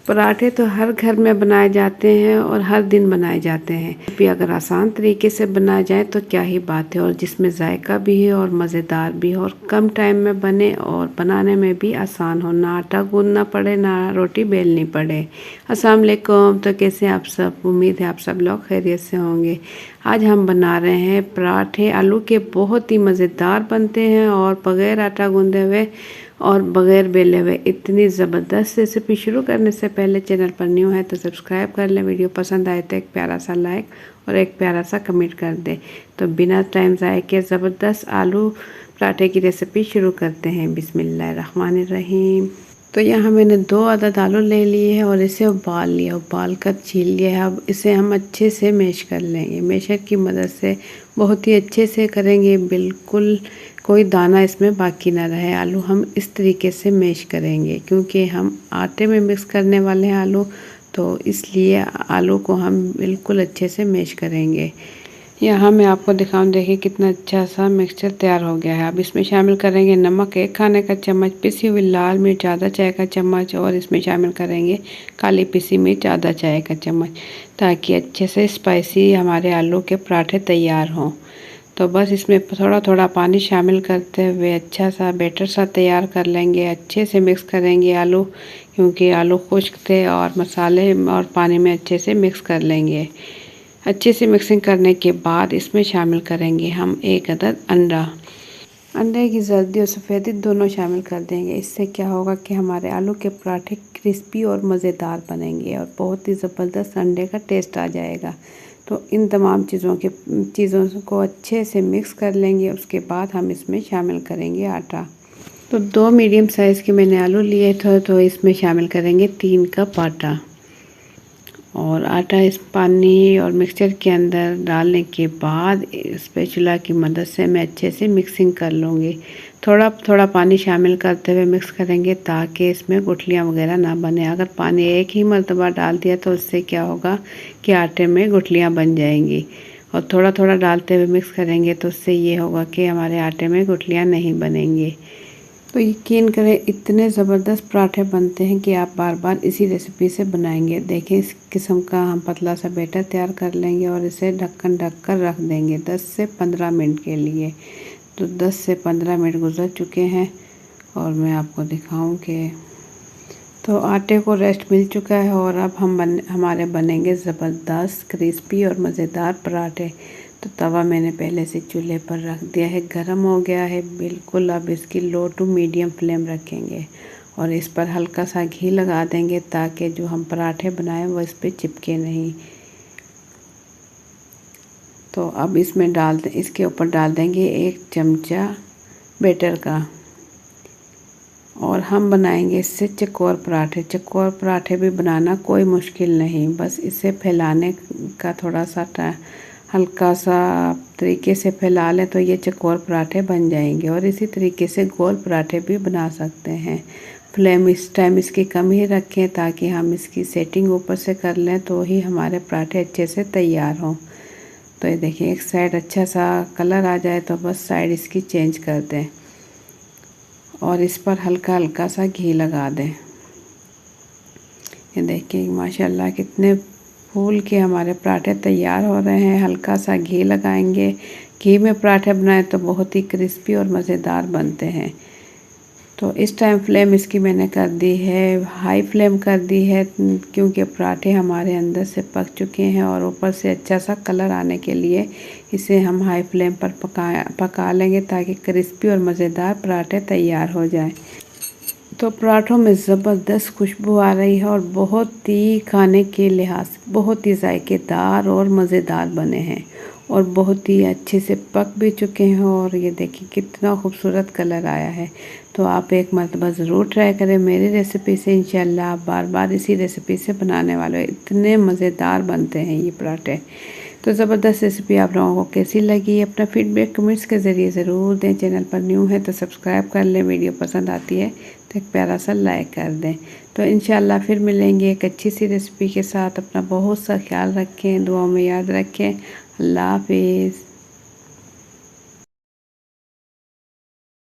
पराठे तो हर घर में बनाए जाते हैं और हर दिन बनाए जाते हैं। भी अगर आसान तरीके से बनाया जाए तो क्या ही बात है, और जिसमें जायका भी है और मज़ेदार भी है और कम टाइम में बने और बनाने में भी आसान हो, ना आटा गूंदना पड़े ना रोटी बेलनी पड़े। अस्सलाम वालेकुम। तो कैसे आप सब? उम्मीद है आप सब लोग खैरियत से होंगे। आज हम बना रहे हैं पराठे आलू के। बहुत ही मज़ेदार बनते हैं और बग़ैर आटा गूंदे हुए और बग़ैर बेले हुए। इतनी ज़बरदस्त रेसिपी। शुरू करने से पहले चैनल पर न्यू है तो सब्सक्राइब कर लें, वीडियो पसंद आए तो एक प्यारा सा लाइक और एक प्यारा सा कमेंट कर दें। तो बिना टाइम ज़ाय के ज़बरदस्त आलू पराठे की रेसिपी शुरू करते हैं। बिस्मिल्लाहिर्रहमानिर्रहीम। तो यहाँ मैंने 2 अदद आलू ले लिए हैं और इसे उबाल लिया, उबाल कर छील लिया है। अब इसे हम अच्छे से मैश कर लेंगे। मैशर की मदद से बहुत ही अच्छे से करेंगे, बिल्कुल कोई दाना इसमें बाकी ना रहे। आलू हम इस तरीके से मैश करेंगे क्योंकि हम आटे में मिक्स करने वाले हैं आलू, तो इसलिए आलू को हम बिल्कुल अच्छे से मैश करेंगे। यहाँ मैं आपको दिखाऊं, देखिए कितना अच्छा सा मिक्सचर तैयार हो गया है। अब इसमें शामिल करेंगे नमक 1 खाने का चम्मच, पिसी हुई लाल मिर्च आधा चाय का चम्मच और इसमें शामिल करेंगे काली पिसी मिर्च आधा चाय का चम्मच, ताकि अच्छे से स्पाइसी हमारे आलू के पराठे तैयार हों। तो बस इसमें थोड़ा थोड़ा पानी शामिल करते हुए अच्छा सा बैटर सा तैयार कर लेंगे। अच्छे से मिक्स करेंगे आलू, क्योंकि आलू खुश्क थे, और मसाले और पानी में अच्छे से मिक्स कर लेंगे। अच्छे से मिक्सिंग करने के बाद इसमें शामिल करेंगे हम 1 अदद अंडा। अंडे की जर्दी और सफ़ेदी दोनों शामिल कर देंगे। इससे क्या होगा कि हमारे आलू के पराठे क्रिस्पी और मज़ेदार बनेंगे और बहुत ही ज़बरदस्त अंडे का टेस्ट आ जाएगा। तो इन तमाम चीज़ों को अच्छे से मिक्स कर लेंगे। उसके बाद हम इसमें शामिल करेंगे आटा। तो 2 मीडियम साइज़ के मैंने आलू लिए थे, तो इसमें शामिल करेंगे 3 कप आटा। और आटा इस पानी और मिक्सचर के अंदर डालने के बाद स्पैचुला की मदद से मैं अच्छे से मिक्सिंग कर लूँगी। थोड़ा थोड़ा पानी शामिल करते हुए मिक्स करेंगे ताकि इसमें गुठलियाँ वगैरह ना बने। अगर पानी एक ही मरतबा डाल दिया तो उससे क्या होगा कि आटे में गुठलियाँ बन जाएंगी, और थोड़ा थोड़ा डालते हुए मिक्स करेंगे तो उससे ये होगा कि हमारे आटे में गुठलियाँ नहीं बनेंगी। तो यकीन करें इतने ज़बरदस्त पराठे बनते हैं कि आप बार बार इसी रेसिपी से बनाएंगे। देखें इस किस्म का हम पतला सा बैटर तैयार कर लेंगे और इसे ढक्कन ढक कर रख देंगे 10 से 15 मिनट के लिए। तो 10 से 15 मिनट गुजर चुके हैं और मैं आपको दिखाऊं कि तो आटे को रेस्ट मिल चुका है और अब हमारे बनेंगे ज़बरदस्त क्रिस्पी और मज़ेदार पराठे। तो तवा मैंने पहले से चूल्हे पर रख दिया है, गर्म हो गया है बिल्कुल। अब इसकी लो टू मीडियम फ्लेम रखेंगे और इस पर हल्का सा घी लगा देंगे ताकि जो हम पराठे बनाएं वो इस पर चिपके नहीं। तो अब इसके ऊपर डाल देंगे 1 चमचा बैटर का, और हम बनाएंगे इससे चकोर पराठे। चकोर पराठे भी बनाना कोई मुश्किल नहीं, बस इसे फैलाने का थोड़ा सा हल्का सा तरीके से फैला लें तो ये चकोर पराठे बन जाएंगे। और इसी तरीके से गोल पराठे भी बना सकते हैं। फ्लेम इस टाइम इसकी कम ही रखें ताकि हम इसकी सेटिंग ऊपर से कर लें तो ही हमारे पराठे अच्छे से तैयार हों। तो ये देखिए एक साइड अच्छा सा कलर आ जाए तो बस साइड इसकी चेंज कर दें और इस पर हल्का हल्का सा घी लगा दें। ये देखिए माशाल्लाह कितने फूल के हमारे पराठे तैयार हो रहे हैं। हल्का सा घी लगाएंगे। घी में पराठे बनाएं तो बहुत ही क्रिस्पी और मज़ेदार बनते हैं। तो इस टाइम फ्लेम इसकी मैंने कर दी है, हाई फ्लेम कर दी है, क्योंकि पराठे हमारे अंदर से पक चुके हैं और ऊपर से अच्छा सा कलर आने के लिए इसे हम हाई फ्लेम पर पका लेंगे ताकि क्रिस्पी और मज़ेदार पराठे तैयार हो जाएं। तो पराठों में ज़बरदस्त खुशबू आ रही है और बहुत ही खाने के लिहाज से बहुत ही जायकेदार और मज़ेदार बने हैं और बहुत ही अच्छे से पक भी चुके हैं। और ये देखिए कितना खूबसूरत कलर आया है। तो आप एक मरतबा ज़रूर ट्राई करें मेरी रेसिपी से। इंशाल्लाह आप बार बार इसी रेसिपी से बनाने वाले हो। इतने मज़ेदार बनते हैं ये पराठे। तो ज़बरदस्त रेसिपी आप लोगों को कैसी लगी अपना फीडबैक कमेंट्स के ज़रिए ज़रूर दें। चैनल पर न्यू है तो सब्सक्राइब कर लें, वीडियो पसंद आती है तो एक प्यारा सा लाइक कर दें। तो इंशाल्लाह फिर मिलेंगे एक अच्छी सी रेसिपी के साथ। अपना बहुत सा ख्याल रखें, दुआओं में याद रखें। अल्लाह हाफिज़।